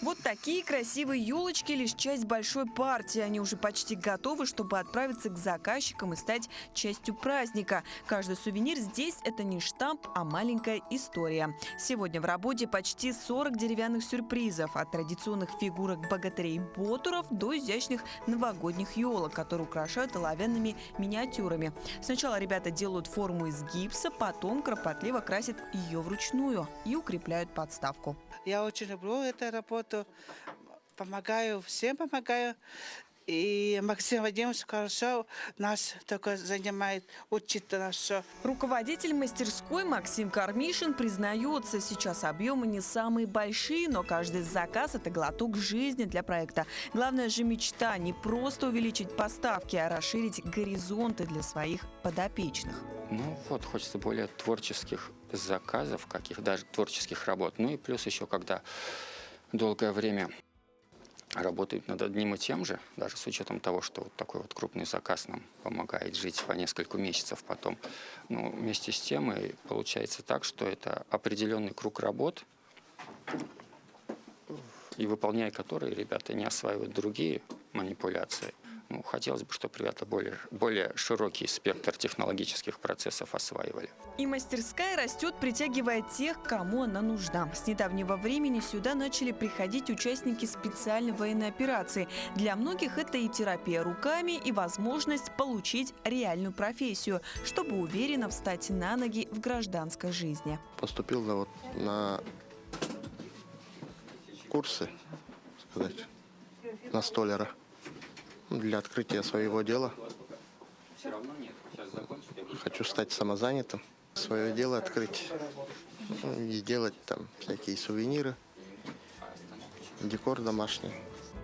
Вот такие красивые елочки – лишь часть большой партии. Они уже почти готовы, чтобы отправиться к заказчикам и стать частью праздника. Каждый сувенир здесь – это не штамп, а маленькая история. Сегодня в работе почти 40 деревянных сюрпризов. От традиционных фигурок богатырей-ботуров до изящных новогодних елок, которые украшают оловянными миниатюрами. Сначала ребята делают форму из гипса, потом кропотливо красят ее вручную и укрепляют подставку. Я очень люблю эту работу, помогаю, всем помогаю. И Максим Вадимович хорошо нас только занимает, учит нас все. Руководитель мастерской Максим Кармишин признается, сейчас объемы не самые большие, но каждый заказ – это глоток жизни для проекта. Главная же мечта – не просто увеличить поставки, а расширить горизонты для своих подопечных. Ну вот, хочется более творческих заказов, каких даже творческих работ. Ну и плюс еще, когда долгое время работают над одним и тем же, даже с учетом того, что вот такой вот крупный заказ нам помогает жить по несколько месяцев потом. Ну, вместе с тем и получается так, что это определенный круг работ, и выполняя которые ребята не осваивают другие манипуляции. Ну, хотелось бы, чтобы ребята более широкий спектр технологических процессов осваивали. И мастерская растет, притягивая тех, кому она нужна. С недавнего времени сюда начали приходить участники специальной военной операции. Для многих это и терапия руками, и возможность получить реальную профессию, чтобы уверенно встать на ноги в гражданской жизни. Поступил на курсы, на столяра для открытия своего дела. Хочу стать самозанятым, свое дело открыть и делать там всякие сувениры, декор домашний.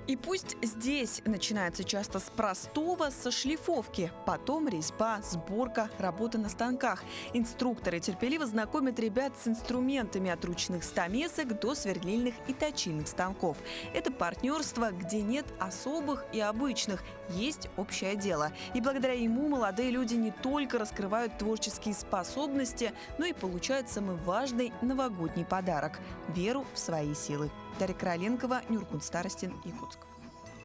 И пусть здесь начинается часто с простого, со шлифовки, потом резьба, сборка, работа на станках. Инструкторы терпеливо знакомят ребят с инструментами от ручных стамесок до сверлильных и точильных станков. Это партнерство, где нет особых и обычных, есть общее дело. И благодаря ему молодые люди не только раскрывают творческие способности, но и получают самый важный новогодний подарок – веру в свои силы. Дарья Короленкова, Нюргун Старостин, Якутск.